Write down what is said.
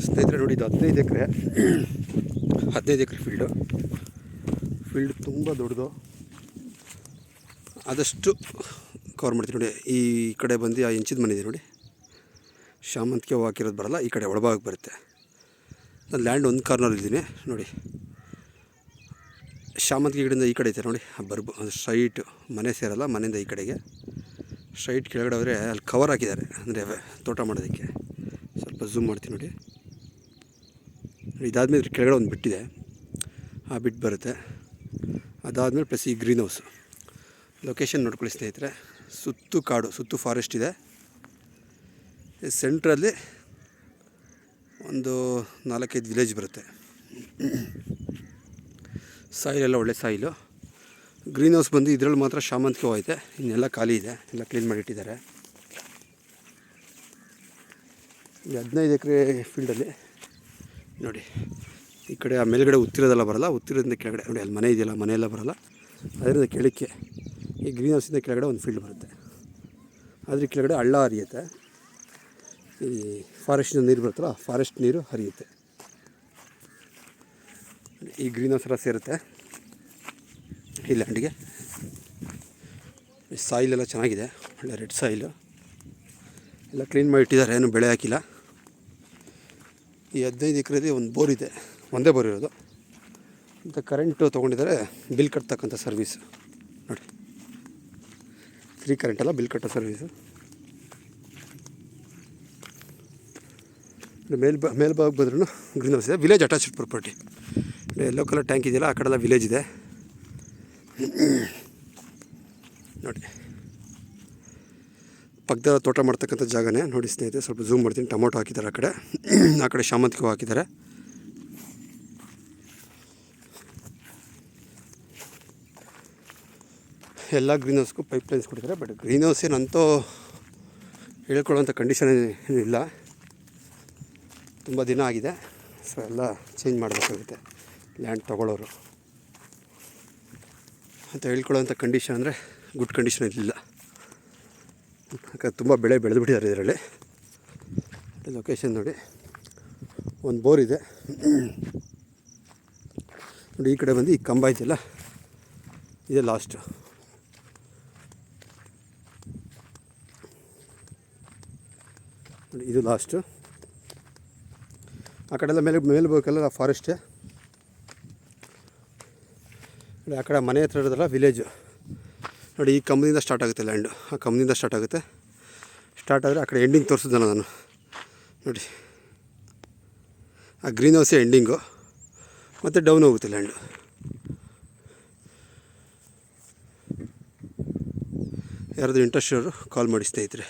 ಸ್ನೇಹಿತರೆ ನೋಡಿ, ಇದು 15 ಎಕರೆ ಫೀಲ್ಡ್ ತುಂಬ ದೊಡ್ಡದು. ಆದಷ್ಟು ಕವರ್ ಮಾಡ್ತೀನಿ ನೋಡಿ. ಈ ಕಡೆ ಬಂದು ಆ ಹೆಂಚಿದ ಮನೆ ಇದೆ ನೋಡಿ, ಶಾಮಂತಿಗೆ ಹೂವು ಹಾಕಿರೋದು ಬರಲ್ಲ, ಈ ಕಡೆ ಒಳಭಾಗಕ್ಕೆ ಬರುತ್ತೆ. ನಾನು ಲ್ಯಾಂಡ್ ಒಂದು ಕಾರ್ನರ್ ಇದ್ದೀನಿ ನೋಡಿ. ಶಾಮಂತಿಗೆ ಗಿಡದಿಂದ ಈ ಕಡೆ ಐತೆ ನೋಡಿ, ಅದು ಸ್ಟ್ರೈಟ್ ಮನೆ ಸೇರಲ್ಲ, ಮನೆಯಿಂದ ಈ ಕಡೆಗೆ ಸ್ಟ್ರೈಟ್ ಕೆಳಗಡೆ ಹೋದರೆ ಅಲ್ಲಿ ಕವರ್ ಹಾಕಿದ್ದಾರೆ, ಅಂದರೆ ತೋಟ ಮಾಡೋದಕ್ಕೆ. ಸ್ವಲ್ಪ ಝೂಮ್ ಮಾಡ್ತೀನಿ ನೋಡಿ. ಇದಾದಮೇಲೆ ಕೆಳಗಡೆ ಒಂದು ಬಿಟ್ಟಿದೆ, ಆ ಬಿಟ್ಟು ಬರುತ್ತೆ. ಅದಾದಮೇಲೆ ಪ್ಲಸ್ ಈ ಗ್ರೀನ್ ಹೌಸು ಲೊಕೇಶನ್ ನೋಡ್ಕೊಳ್ಳಿ ಸ್ನೇಹಿತರೆ. ಸುತ್ತು ಕಾಡು, ಸುತ್ತು ಫಾರೆಸ್ಟ್ ಇದೆ. ಸೆಂಟ್ರಲ್ಲಿ ಒಂದು 4-5 ವಿಲೇಜ್ ಬರುತ್ತೆ. ಸಾಯಿಲೆಲ್ಲ ಒಳ್ಳೆ ಸಾಯಿಲು. ಗ್ರೀನ್ ಹೌಸ್ ಬಂದು ಇದರಲ್ಲಿ ಮಾತ್ರ ಶಾಮಂತಿಗೆ ಹೂವು ಐತೆ, ಇನ್ನೆಲ್ಲ ಖಾಲಿ ಇದೆ, ಎಲ್ಲ ಕ್ಲೀನ್ ಮಾಡಿಟ್ಟಿದ್ದಾರೆ. ಈ 15 ಎಕರೆ ಫೀಲ್ಡಲ್ಲಿ ನೋಡಿ, ಈ ಕಡೆ ಆ ಮೇಲ್ಗಡೆ ಉತ್ತಿರೋದೆಲ್ಲ ಬರಲ್ಲ, ಉತ್ತಿರೋದ್ರಿಂದ ಕೆಳಗಡೆ ನೋಡಿ ಅಲ್ಲಿ ಮನೆ ಇದೆಯಲ್ಲ, ಮನೆಯೆಲ್ಲ ಬರಲ್ಲ. ಅದರಿಂದ ಕೆಳಕ್ಕೆ ಈ ಗ್ರೀನ್ ಹೌಸಿಂದ ಕೆಳಗಡೆ ಒಂದು ಫೀಲ್ಡ್ ಬರುತ್ತೆ. ಅದ್ರ ಕೆಳಗಡೆ ಹಳ್ಳ ಹರಿಯುತ್ತೆ. ಈ ಫಾರೆಸ್ಟಿನ ನೀರು ಬರುತ್ತಲ್ಲ, ಫಾರೆಸ್ಟ್ ನೀರು ಹರಿಯುತ್ತೆ. ಈ ಗ್ರೀನ್ ಹೌಸ್ ಎಲ್ಲ ಸೇರುತ್ತೆ ಈ ಲ್ಯಾಂಡಿಗೆ. ಸಾಯಿಲೆಲ್ಲ ಚೆನ್ನಾಗಿದೆ, ಒಳ್ಳೆ ರೆಡ್ ಸಾಯಿಲು, ಎಲ್ಲ ಕ್ಲೀನ್ ಮಾಡಿ ಇಟ್ಟಿದ್ದಾರೆ, ಏನು ಬೆಳೆ ಹಾಕಿಲ್ಲ. ಈ 15 ಎಕರೆಯಲ್ಲಿ ಒಂದು ಬೋರ್ ಇದೆ, ಒಂದೇ ಬೋರ್ ಇರೋದು. ಮತ್ತು ಕರೆಂಟು ತೊಗೊಂಡಿದ್ದಾರೆ, ಬಿಲ್ ಕಟ್ತಕ್ಕಂಥ ಸರ್ವೀಸು ನೋಡಿ. ಫ್ರೀ ಕರೆಂಟಲ್ಲ, ಬಿಲ್ ಕಟ್ಟೋ ಸರ್ವೀಸು. ಮೇಲ್ಭಾಗ ಬಂದ್ರೂ ಗ್ರೀನ್ ಹೌಸ್ ಇದೆ. Village attached property. Yellow colour tank ಇದೆಯಲ್ಲ, ಆ ಕಡೆಲ್ಲ ವಿಲೇಜ್ ಇದೆ ನೋಡಿ. ಪಕ್ಕದ ತೋಟ ಮಾಡ್ತಕ್ಕಂಥ ಜಾಗನೇ ನೋಡಿ ಸ್ನೇಹಿತರೆ. ಸ್ವಲ್ಪ ಝೂಮ್ ಮಾಡ್ತೀನಿ. ಟೊಮೊಟೊ ಹಾಕಿದ್ದಾರೆ ಆ ಕಡೆ ಶಾಮಂತಿಗೆ ಹೂವು ಹಾಕಿದ್ದಾರೆ. ಎಲ್ಲ ಗ್ರೀನ್ ಹೌಸ್ಗೂ ಪೈಪ್ ಲೈನ್ಸ್ ಕೊಟ್ಟಿದ್ದಾರೆ. ಬಟ್ ಗ್ರೀನ್ ಹೌಸ್ ಏನಂತೂ ಹೇಳ್ಕೊಳ್ಳೋಂಥ ಕಂಡೀಷನ್ ಇಲ್ಲ, ತುಂಬ ದಿನ ಆಗಿದೆ. ಸೊ ಎಲ್ಲ ಚೇಂಜ್ ಮಾಡಬೇಕಾಗುತ್ತೆ ಲ್ಯಾಂಡ್ ತೊಗೊಳ್ಳೋರು ಅಂತ ಹೇಳ್ಕೊಳ್ಳೋಂಥ ಕಂಡೀಷನ್ ಅಂದರೆ ಗುಡ್ ಕಂಡೀಷನ್ ಇರಲಿಲ್ಲ. ಯಾಕಂದ್ರೆ ತುಂಬ ಬೆಳೆ ಬೆಳೆದುಬಿಟ್ಟಿದ್ದಾರೆ ಇದರಲ್ಲಿ. ಲೊಕೇಶನ್ ನೋಡಿ, ಒಂದು ಬೋರ್ ಇದೆ ನೋಡಿ. ಈ ಕಡೆ ಬಂದು ಈ ಕಂಬ ಇದೆಯಲ್ಲ, ಇದೆ ಲಾಸ್ಟು. ನೋಡಿ ಇದು ಲಾಸ್ಟು. ಆ ಕಡೆಲ್ಲ ಮೇಲ್ಬೋಕೆಲ್ಲ ಫಾರೆಸ್ಟೇ ನೋಡಿ. ಆ ಕಡೆ ಮನೆ ಹತ್ರ ಇರೋದಲ್ಲ ವಿಲೇಜು ನೋಡಿ. ಈ ಕಂಬದಿಂದ ಸ್ಟಾರ್ಟ್ ಆಗುತ್ತೆ ಲ್ಯಾಂಡು, ಆ ಕಂಬದಿಂದ ಸ್ಟಾರ್ಟ್ ಆಗುತ್ತೆ. ಸ್ಟಾರ್ಟ್ ಆದರೆ ಆ ಕಡೆ ಎಂಡಿಂಗ್ ತೋರಿಸಿದ್ದೆ ನಾನು ನೋಡಿ. ಆ ಗ್ರೀನ್ ಹೌಸೇ ಎಂಡಿಂಗು, ಮತ್ತು ಡೌನ್ ಹೋಗುತ್ತೆ ಲ್ಯಾಂಡು. ಯಾರಾದರೂ ಇಂಟ್ರೆಸ್ಟ್ ಇರೋರು ಕಾಲ್ ಮಾಡಿ ಸ್ನೇಹಿತರೆ.